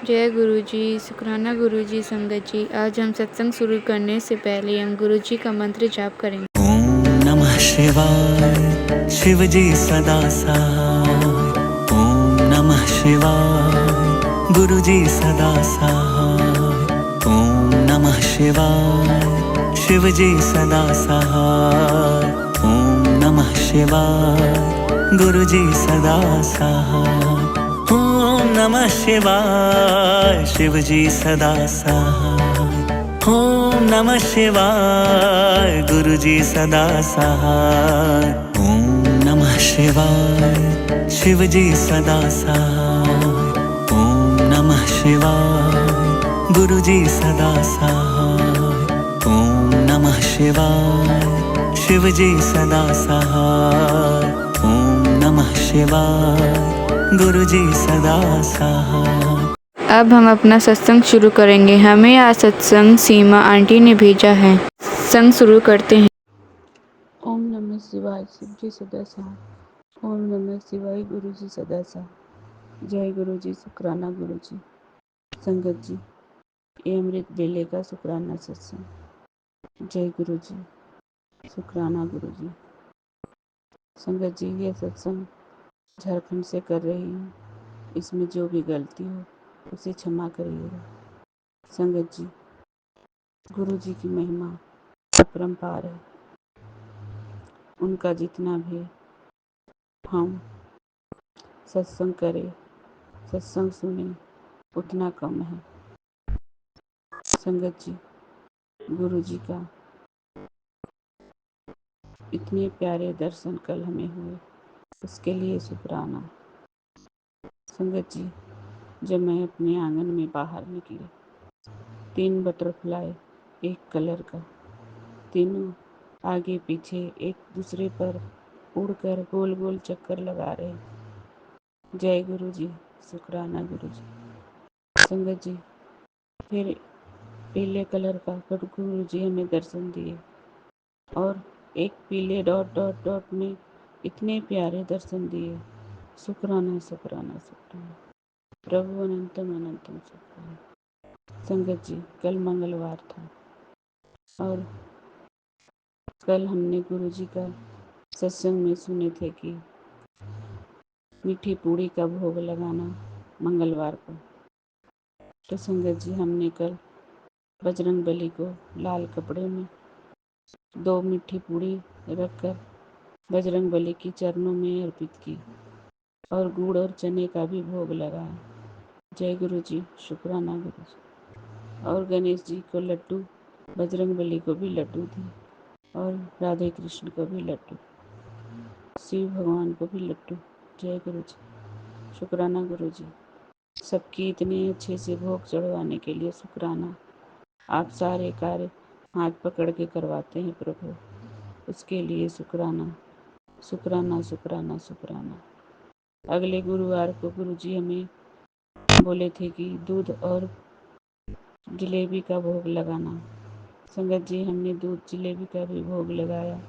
जय गुरु जी। शुक्राना गुरु जी। संगत जी, आज हम सत्संग शुरू करने से पहले हम गुरु जी का मंत्र जाप करेंगे। ओम नमः शिवाय। शिव जी सदा सहाय। ओम नमः शिवाय। गुरु जी सदा सहाय। ओम नमः शिवाय। शिव जी सदा सहाय। ओम नमः शिवाय। गुरु जी सदा सहाय। ओम नमः शिवाय। शिव जी सदा सहाय। ओम नमः शिवाय। गुरु जी सदा सहाय। ओम नमः शिवाय। शिव जी सदा सहाय। ओम नमः शिवाय। गुरु जी सदा सहाय। ओम नमः शिवाय। शिव जी सदा सहाय। ओम नमः शिवाय। गुरु जी सदा सहाय। अब हम अपना सत्संग शुरू करेंगे। हमें आज सत्संग सीमा आंटी ने भेजा है। सत्संग शुरू करते हैं। ओम नमः शिवाय। शिव जी सदा सहाय। ओम नमः शिवाय। गुरु जी सदा सहाय। जय गुरु जी। शुक्राना गुरु जी। संगत जी, ये अमृत बेले का शुक्राना सत्संग। जय गुरु जी। शुक्राना गुरु जी। संगत जी, ये सत्संग झारखंड से कर रही हूँ। इसमें जो भी गलती हो उसे क्षमा करिएगा। संगत जी, गुरु जी की महिमा अपरंपार है। उनका जितना भी हम सत्संग करें, सत्संग सुने, उतना कम है। संगत जी, गुरु जी का इतने प्यारे दर्शन कल हमें हुए, उसके लिए शुक्राना। संगत जी, जब मैं अपने आंगन में बाहर निकली, 3 बटरफ्लाई एक कलर का, तीनों आगे पीछे एक दूसरे पर उड़कर गोल गोल चक्कर लगा रहे। जय गुरु जी। शुक्राना गुरु जी। संगत जी, फिर पीले कलर का गुरु जी हमें दर्शन दिए और एक पीले डॉट डॉट डॉट में इतने प्यारे दर्शन दिए। शुक्राना शुक्राना शुक्राना। प्रभु अनंतम अनंतम शुक्राना। संगत जी, कल मंगलवार था और कल हमने गुरु जी का सत्संग में सुने थे कि मीठी पूड़ी का भोग लगाना मंगलवार को। तो संगत जी, हमने कल बजरंग बली को लाल कपड़े में 2 मीठी पूड़ी रखकर बजरंग बली की चरणों में अर्पित की और गुड़ और चने का भी भोग लगाया। जय गुरु जी। शुक्राना गुरु जी। और गणेश जी को लड्डू, बजरंग बली को भी लड्डू दी और राधे कृष्ण को भी लड्डू, शिव भगवान को भी लड्डू। जय गुरु जी। शुक्राना गुरु जी। सबकी इतने अच्छे से भोग चढ़वाने के लिए शुक्राना। आप सारे कार्य हाथ पकड़ के करवाते हैं प्रभु, उसके लिए शुक्राना शुक्राना शुक्राना शुक्राना। अगले गुरुवार को गुरु जी हमें बोले थे कि दूध और जलेबी का भोग लगाना। संगत जी, हमने दूध जलेबी का भी भोग लगाया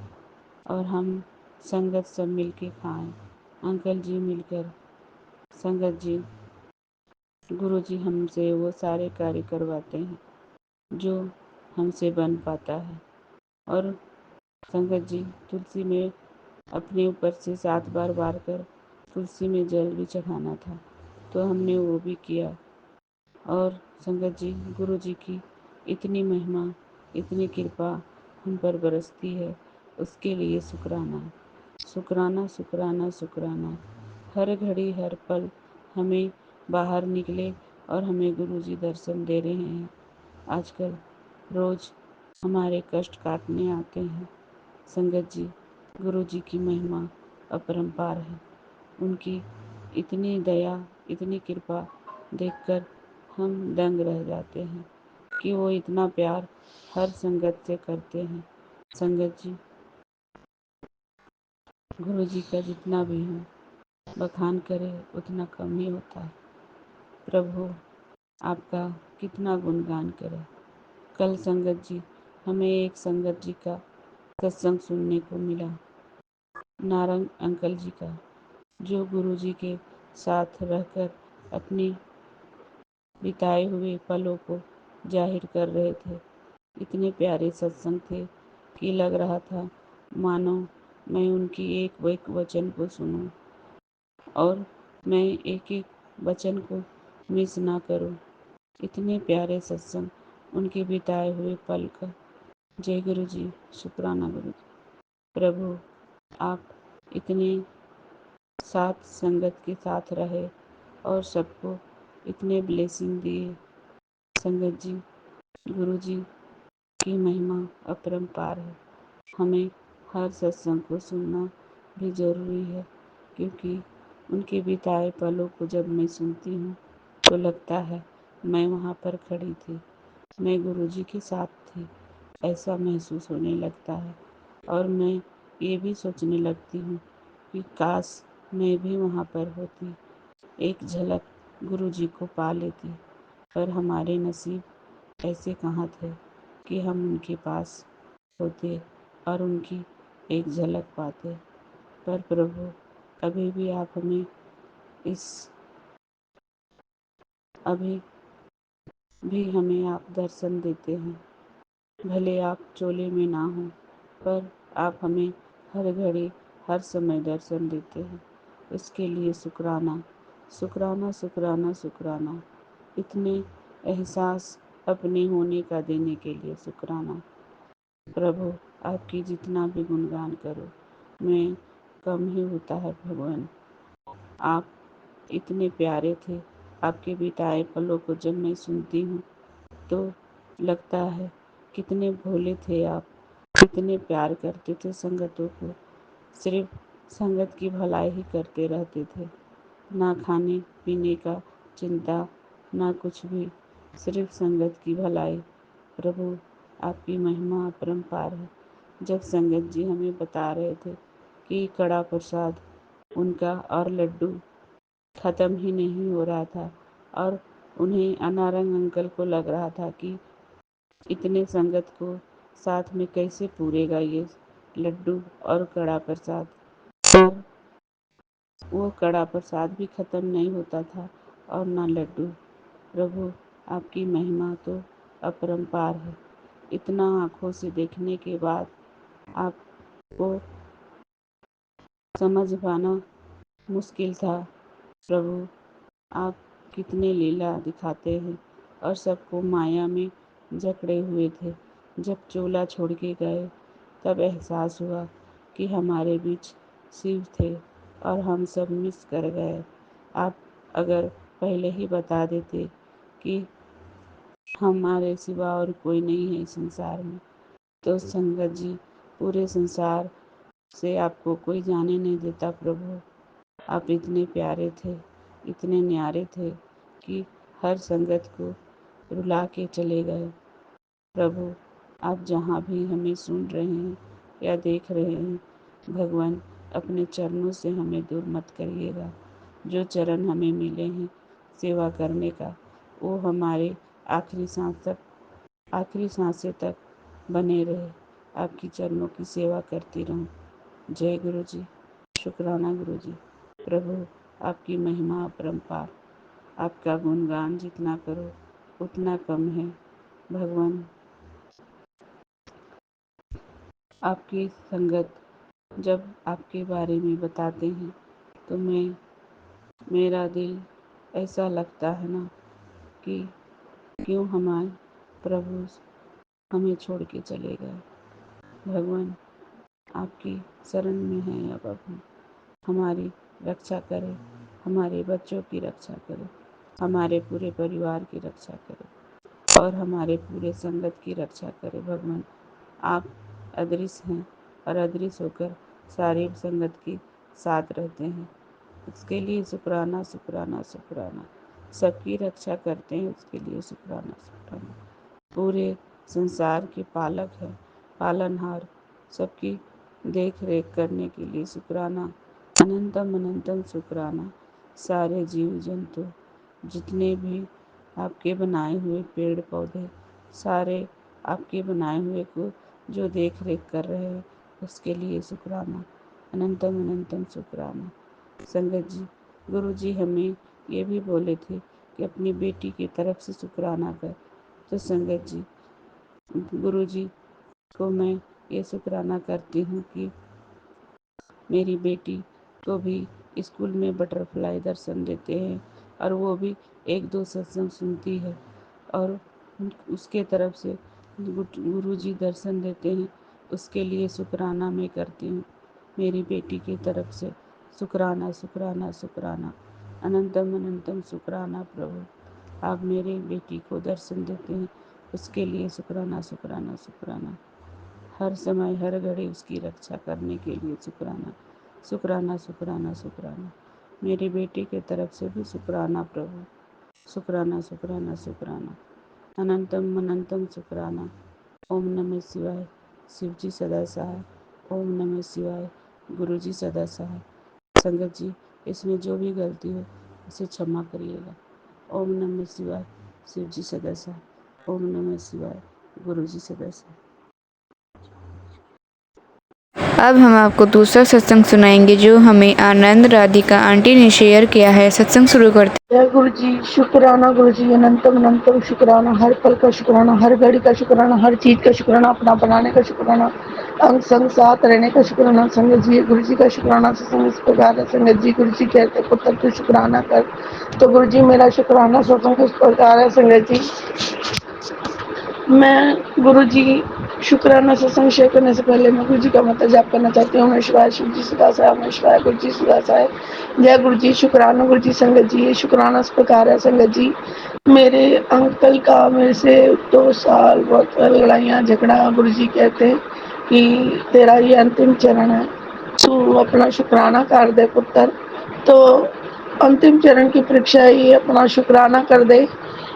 और हम संगत सब मिलके खाएं। अंकल जी मिलकर। संगत जी, गुरु जी हमसे वो सारे कार्य करवाते हैं जो हमसे बन पाता है। और संगत जी, तुलसी में अपने ऊपर से 7 बार वार कर तुलसी में जल भी चढ़ाना था, तो हमने वो भी किया। और संगत जी, गुरु जी की इतनी महिमा, इतनी कृपा हम पर बरसती है, उसके लिए शुक्राना शुक्राना शुक्राना शुक्राना। हर घड़ी हर पल हमें बाहर निकले और हमें गुरु जी दर्शन दे रहे हैं। आजकल रोज़ हमारे कष्ट काटने आते हैं। संगत जी, गुरु जी की महिमा अपरंपार है। उनकी इतनी दया, इतनी कृपा देखकर हम दंग रह जाते हैं कि वो इतना प्यार हर संगत से करते हैं। संगत जी, गुरु जी का जितना भी हम बखान करें उतना कम ही होता है। प्रभु, आपका कितना गुणगान करें। कल संगत जी, हमें एक संगत जी का सत्संग सुनने को मिला, नारंग अंकल जी का, जो गुरु जी के साथ रहकर अपनी बिताए हुए पलों को जाहिर कर रहे थे। इतने प्यारे सत्संग थे कि लग रहा था मानो मैं उनकी एक एक वचन को सुनूं और मैं एक एक वचन को मिस ना करूं। इतने प्यारे सत्संग, उनके बिताए हुए पल का। जय गुरु जी, शुक्राना गुरु जी। प्रभु, आप इतने साथ संगत के साथ रहे और सबको इतने ब्लेसिंग दिए। संगत जी, गुरु जी की महिमा अपरंपार है। हमें हर सत्संग को सुनना भी ज़रूरी है, क्योंकि उनके बिताए पलों को जब मैं सुनती हूँ तो लगता है मैं वहाँ पर खड़ी थी, मैं गुरु जी के साथ थी, ऐसा महसूस होने लगता है। और मैं ये भी सोचने लगती हूँ कि काश मैं भी वहाँ पर होती, एक झलक गुरु जी को पा लेती। पर हमारे नसीब ऐसे कहाँ थे कि हम उनके पास होते और उनकी एक झलक पाते। पर प्रभु, अभी भी आप हमें इस अभी भी हमें आप दर्शन देते हैं। भले आप चोले में ना हों, पर आप हमें हर घड़ी हर समय दर्शन देते हैं। इसके लिए शुक्राना, शुक्राना, शुक्राना, शुक्राना। इतने एहसास अपने होने का देने के लिए शुक्राना। प्रभु, आपकी जितना भी गुणगान करो मैं कम ही होता है। भगवान, आप इतने प्यारे थे। आपके बिताए पलों को जब मैं सुनती हूँ तो लगता है कितने भोले थे आप, कितने प्यार करते थे संगतों को, सिर्फ संगत की भलाई ही करते रहते थे। ना खाने पीने का चिंता, ना कुछ भी, सिर्फ संगत की भलाई। प्रभु, आपकी महिमा अपरंपार है। जब संगत जी हमें बता रहे थे कि कड़ा प्रसाद उनका और लड्डू ख़त्म ही नहीं हो रहा था, और उन्हें अनारंग अंकल को लग रहा था कि इतने संगत को साथ में कैसे पूरेगा ये लड्डू और कड़ा प्रसाद। पर वो कड़ा प्रसाद भी ख़त्म नहीं होता था और ना लड्डू। प्रभु, आपकी महिमा तो अपरंपार है। इतना आँखों से देखने के बाद आपको समझ पाना मुश्किल था। प्रभु, आप कितने लीला दिखाते हैं और सबको माया में जकड़े हुए थे। जब चोला छोड़ के गए तब एहसास हुआ कि हमारे बीच शिव थे और हम सब मिस कर गए। आप अगर पहले ही बता देते कि हमारे सिवा और कोई नहीं है इस संसार में, तो संगत जी, पूरे संसार से आपको कोई जाने नहीं देता। प्रभु, आप इतने प्यारे थे, इतने न्यारे थे कि हर संगत को रुला के चले गए। प्रभु, आप जहाँ भी हमें सुन रहे हैं या देख रहे हैं, भगवान अपने चरणों से हमें दूर मत करिएगा। जो चरण हमें मिले हैं सेवा करने का, वो हमारे आखिरी सांसें तक बने रहे। आपकी चरणों की सेवा करती रहूं। जय गुरु जी, शुक्राना गुरु जी। प्रभु, आपकी महिमा अपरंपार। आपका गुणगान जितना करो उतना कम है। भगवान, आपकी संगत जब आपके बारे में बताते हैं तो मेरा दिल ऐसा लगता है ना कि क्यों हमारे प्रभु हमें छोड़ के चले गए। भगवान, आपकी शरण में है अब हम। हमारी रक्षा करें, हमारे बच्चों की रक्षा करें, हमारे पूरे परिवार की रक्षा करें और हमारे पूरे संगत की रक्षा करें। भगवान, आप अदृश्य हैं और अदृश्य होकर सारी संगत के साथ रहते हैं। उसके लिए शुक्राना, शुक्राना, शुक्राना। सबकी रक्षा करते हैं, उसके लिए शुक्राना, शुक्राना। पूरे संसार के पालक हैं, पालनहार, सबकी देख रेख करने के लिए शुक्राना। अनंतम अनंतम शुक्राना। सारे जीव जंतु जितने भी आपके बनाए हुए पेड़ पौधे, सारे आपके बनाए हुए को जो देख रेख कर रहे हैं, उसके लिए शुक्राना। अनंतम अनंतम शुक्राना। संगत जी, गुरु जी हमें ये भी बोले थे कि अपनी बेटी की तरफ से शुक्राना कर। तो संगत जी, गुरु जी को मैं ये शुक्राना करती हूँ कि मेरी बेटी को भी स्कूल में बटरफ्लाई दर्शन देते हैं और वो भी 1-2 सत्संग सुनती है और उसके तरफ से गुरु जी दर्शन देते हैं, उसके लिए शुक्राना मैं करती हूँ। मेरी बेटी की तरफ से शुक्राना शुक्राना शुक्राना, अनंतम अनंतम शुक्राना प्रभु। आप मेरी बेटी को दर्शन देते हैं, उसके लिए शुक्राना शुक्राना शुक्राना। हर समय हर घड़ी उसकी रक्षा करने के लिए शुक्राना शुक्राना शुक्राना शुक्राना। मेरी बेटी के तरफ से भी शुक्राना प्रभु, शुक्राना शुक्राना शुक्राना, अनंतम अनंतम शुक्राना। ओम नमः शिवाय, शिव जी सदा सहाय। ओम नमः शिवाय, गुरु जी सदा सहाय। संगत जी, इसमें जो भी गलती हो उसे क्षमा करिएगा। ओम नमः शिवाय, शिव जी सदा सहाय। ओम नमः शिवाय, गुरु जी सदा सहाय। अब हम आपको दूसरा सत्संग सुनाएंगे जो हमें आनंद राधिका आंटी ने शेयर किया है। सत्संग शुरू करते जय गुरु जी। शुक्राना गुरु जी, अनंतम अनंतम शुक्राना, हर पल का शुक्राना, हर घड़ी का शुक्राना, हर चीज का शुक्राना, अपना बनाने का शुक्राना, अंग संग साथ रहने का शुक्राना। संगत जी, गुरु जी का शुक्राना सत्संग इस प्रकार है। संगत जी, गुरु जी कहते पुत्र तू शुक्राना कर, तो गुरु जी मेरा शुक्राना सत्संग इस प्रकार है। संगत जी, मैं गुरु जी शुक्राना सत्संग शेयर करने से पहले मैं गुरु जी का मंत्र जाप करना चाहती हूँ। मैं शिवाय, शिव जी सदा सहाय, मैं शिवाय, गुरु जी सदा सहाय। जय गुरु जी। शुक्राना गुरु जी। संगत जी, ये शुक्राना इस प्रकार है। संगत जी, मेरे अंकल का मेरे से 2 साल बहुत लड़ाइयाँ झगड़ा, गुरु जी कहते हैं कि तेरा ये अंतिम चरण है, तू अपना शुक्राना कर दे पुत्र। तो अंतिम चरण की परीक्षा ये अपना शुक्राना कर दे।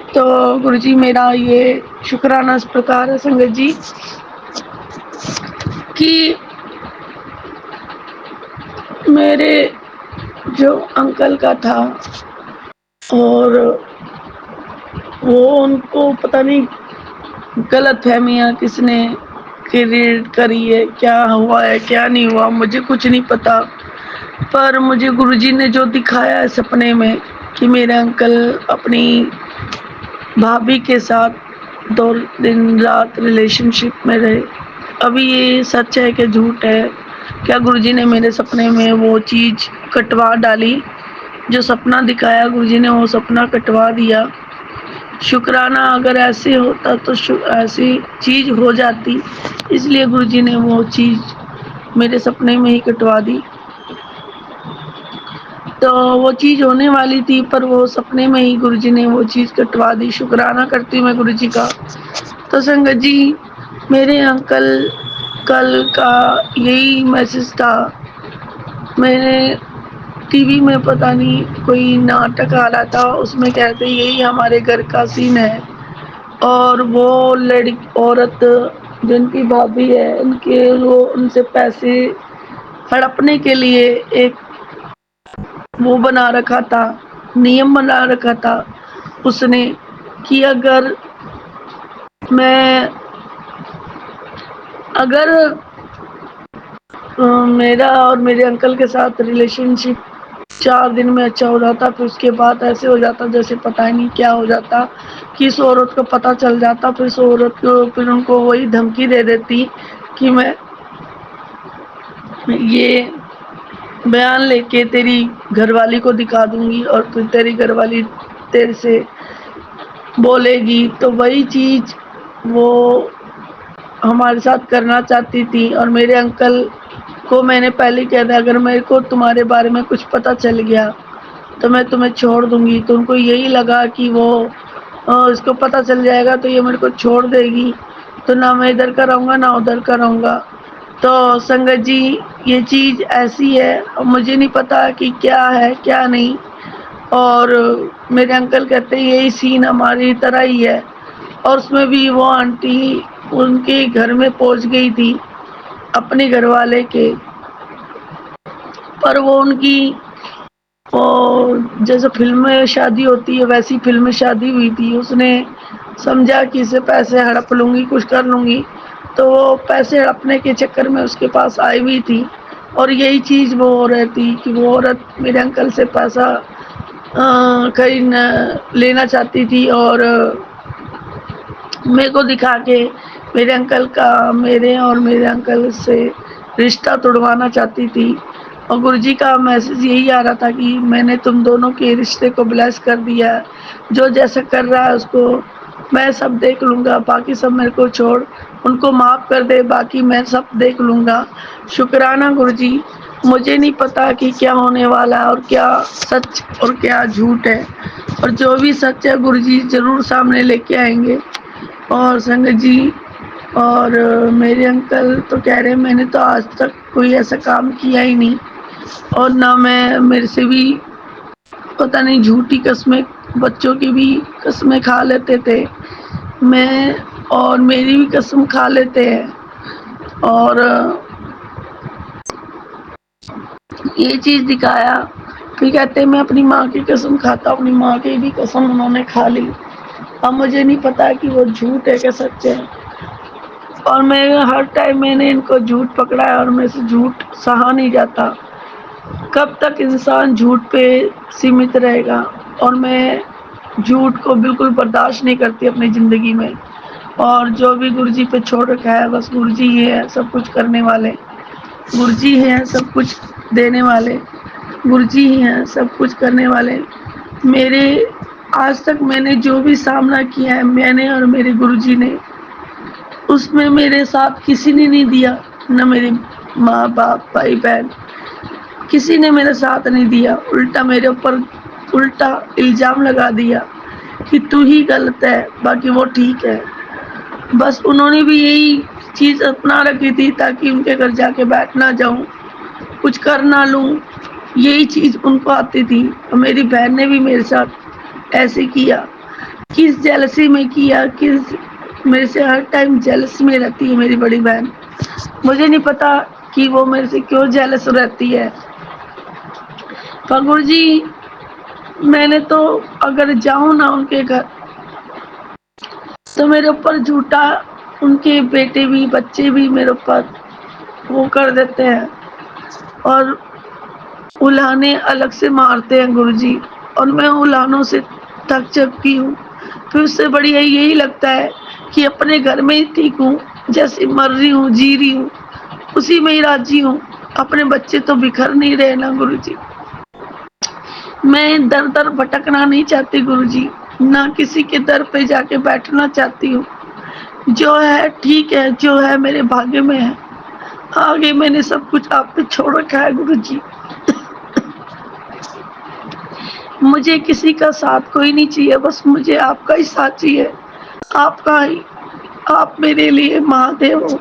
तो गुरु जी, मेरा ये शुक्राना इस प्रकार है संगत जी कि मेरे जो अंकल का था और वो उनको पता नहीं गलत फहमियाँ किसने क्रिएट करी है, क्या हुआ है क्या नहीं हुआ मुझे कुछ नहीं पता। पर मुझे गुरुजी ने जो दिखाया है सपने में कि मेरे अंकल अपनी भाभी के साथ 2 दिन रात रिलेशनशिप में रहे। अभी ये सच है कि झूठ है? क्या गुरुजी ने मेरे सपने में वो चीज़ कटवा डाली? जो सपना दिखाया गुरुजी ने वो सपना कटवा दिया। शुक्राना अगर ऐसे होता तो ऐसी चीज़ हो जाती, इसलिए गुरुजी ने वो चीज़ मेरे सपने में ही कटवा दी। तो वो चीज़ होने वाली थी पर वो सपने में ही गुरुजी ने वो चीज़ कटवा दी। शुक्राना करती हूँ मैं गुरुजी का। तो संगत जी, मेरे अंकल कल का यही मैसेज था। मैंने टीवी में पता नहीं कोई नाटक आ रहा था, उसमें कहते यही हमारे घर का सीन है और वो औरत जिनकी भाभी है उनके वो उनसे पैसे हड़पने के लिए एक वो बना रखा था, नियम बना रखा था उसने कि अगर मेरा और मेरे अंकल के साथ रिलेशनशिप 4 दिन में अच्छा हो जाता, फिर उसके बाद ऐसे हो जाता जैसे पता ही नहीं क्या हो जाता। किस औरत को पता चल जाता, फिर उस औरत को फिर उनको वही धमकी दे देती कि मैं ये बयान लेके तेरी घरवाली को दिखा दूंगी और फिर तेरी घरवाली तेरे से बोलेगी। तो वही चीज़ वो हमारे साथ करना चाहती थी और मेरे अंकल को मैंने पहले कहा था अगर मेरे को तुम्हारे बारे में कुछ पता चल गया तो मैं तुम्हें छोड़ दूंगी। तो उनको यही लगा कि वो इसको पता चल जाएगा तो ये मेरे को छोड़ देगी, तो ना मैं इधर का रहूँगा ना उधर का रहूँगा। तो संगत जी, ये चीज़ ऐसी है, मुझे नहीं पता कि क्या है क्या नहीं। और मेरे अंकल कहते हैं यही सीन हमारी तरह ही है। और उसमें भी वो आंटी उनके घर में पहुंच गई थी अपने घर वाले के, पर वो उनकी और जैसे फिल्म में शादी होती है वैसी फिल्म में शादी हुई थी। उसने समझा कि इसे पैसे हड़प लूँगी कुछ कर लूँगी, तो वो पैसे हड़पने के चक्कर में उसके पास आई हुई थी। और यही चीज़ वो हो रही थी कि वो औरत मेरे अंकल से पैसा लेना चाहती थी और मेरे को दिखा के मेरे अंकल का मेरे और मेरे अंकल से रिश्ता तोड़वाना चाहती थी। और गुरुजी का मैसेज यही आ रहा था कि मैंने तुम दोनों के रिश्ते को ब्लेस कर दिया है, जो जैसा कर रहा है उसको मैं सब देख लूँगा, बाकी सब मेरे को छोड़, उनको माफ़ कर दे, बाकी मैं सब देख लूँगा। शुक्राना गुरुजी, मुझे नहीं पता कि क्या होने वाला है और क्या सच और क्या झूठ है, और जो भी सच है गुरुजी ज़रूर सामने लेके आएंगे। और संगत जी और मेरे अंकल तो कह रहे हैं मैंने तो आज तक कोई ऐसा काम किया ही नहीं, और ना मैं, मेरे से भी पता नहीं झूठी कस्में, बच्चों की भी कस्में खा लेते थे मैं, और मेरी भी कसम खा लेते हैं। और ये चीज़ दिखाया, फिर कहते हैं मैं अपनी माँ की कसम खाता हूँ, अपनी माँ की भी कसम उन्होंने खा ली। अब मुझे नहीं पता कि वो झूठ है क्या सच है, और मैं हर टाइम मैंने इनको झूठ पकड़ा है और मेरे से झूठ सहा नहीं जाता। कब तक इंसान झूठ पे सीमित रहेगा, और मैं झूठ को बिल्कुल बर्दाश्त नहीं करती अपनी ज़िंदगी में। और जो भी गुरुजी पे छोड़ रखा है, बस गुरुजी ही है सब कुछ करने वाले, गुरुजी हैं सब कुछ देने वाले, गुरुजी ही हैं सब कुछ करने वाले। मेरे आज तक मैंने जो भी सामना किया है, मैंने और मेरे गुरुजी ने, उसमें मेरे साथ किसी ने नहीं दिया, न मेरे माँ बाप भाई बहन, किसी ने मेरा साथ नहीं दिया। उल्टा मेरे ऊपर उल्टा इल्ज़ाम लगा दिया कि तू ही गलत है, बाकी वो ठीक है। बस उन्होंने भी यही चीज़ अपना रखी थी ताकि उनके घर जाके बैठ ना जाऊँ, कुछ कर ना लूँ, यही चीज़ उनको आती थी। और मेरी बहन ने भी मेरे साथ ऐसे किया, किस जेलसी में किया, किस मेरे से हर टाइम जेलस में रहती है मेरी बड़ी बहन। मुझे नहीं पता कि वो मेरे से क्यों जेलस रहती है। पर गुरुजी मैंने तो अगर जाऊँ ना उनके घर तो मेरे ऊपर झूठा, उनके बेटे भी बच्चे भी मेरे ऊपर वो कर देते हैं और उलाने अलग से मारते हैं गुरुजी, और मैं उलानों से थक चुकी हूँ। फिर उससे बढ़िया यही लगता है कि अपने घर में ही ठीक हूँ, जैसे मर रही हूँ जी रही हूँ उसी में ही राजी हूँ। अपने बच्चे तो बिखर नहीं रहे ना गुरुजी। मैं दर दर भटकना नहीं चाहती गुरुजी, ना किसी के दर पे जाके बैठना चाहती हूँ। जो है ठीक है, जो है मेरे भाग्य में है। आगे मैंने सब कुछ आप पे छोड़ रखा है गुरुजी। मुझे किसी का साथ कोई नहीं चाहिए, बस मुझे आपका ही साथ चाहिए, आपका ही। आप मेरे लिए महादेव हो।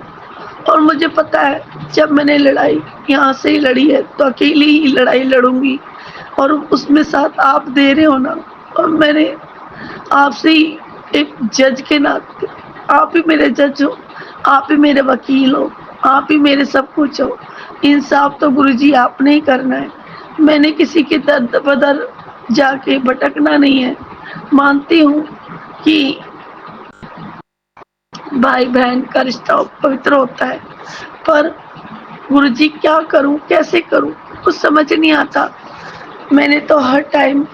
और मुझे पता है जब मैंने लड़ाई यहाँ से ही लड़ी है तो अकेली ही लड़ाई लड़ूंगी, और उसमें साथ आप दे रहे हो ना। और मैंने आपसे ही एक जज के नाते, आप ही मेरे जज हो, आप ही मेरे वकील हो, आप ही मेरे सब कुछ हो। इंसाफ तो गुरुजी आपने ही करना है। मैंने किसी के दर बदर जाके भटकना नहीं है। मानती हूँ कि भाई बहन का रिश्ता पवित्र होता है, पर गुरुजी क्या करूं, कैसे करूं, कुछ समझ नहीं आता। मैंने तो हर टाइम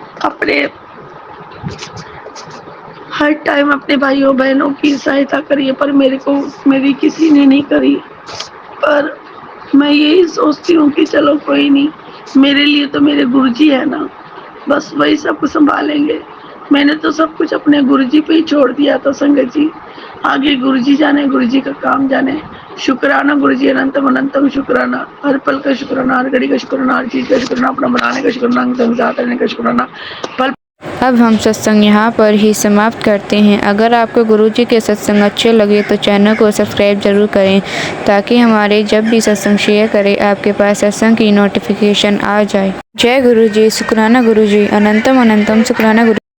अपने भाइयों बहनों की सहायता करी है, पर मेरी किसी ने नहीं करी। पर मैं यही सोचती हूँ कि चलो कोई नहीं, मेरे लिए तो मेरे गुरुजी है ना, बस वही सब कुछ संभालेंगे। मैंने तो सब कुछ अपने गुरुजी पे ही छोड़ दिया था संगत जी। आगे गुरुजी जाने, गुरुजी का काम जाने। शुक्राना गुरुजी, अनंतम अनंतम शुक्राना, हर पल का शुक्राना, हर घड़ी का शुक्राना, हर चीज़ का शुक्राना, अपना बनाने का शुक्राना, संसार करने का शुक्राना। अब हम सत्संग यहाँ पर ही समाप्त करते हैं। अगर आपको गुरुजी के सत्संग अच्छे लगे तो चैनल को सब्सक्राइब जरूर करें, ताकि हमारे जब भी सत्संग शेयर करें आपके पास सत्संग की नोटिफिकेशन आ जाए। जय गुरुजी, शुक्राना गुरुजी, अनंतम अनंतम शुक्राना गुरु।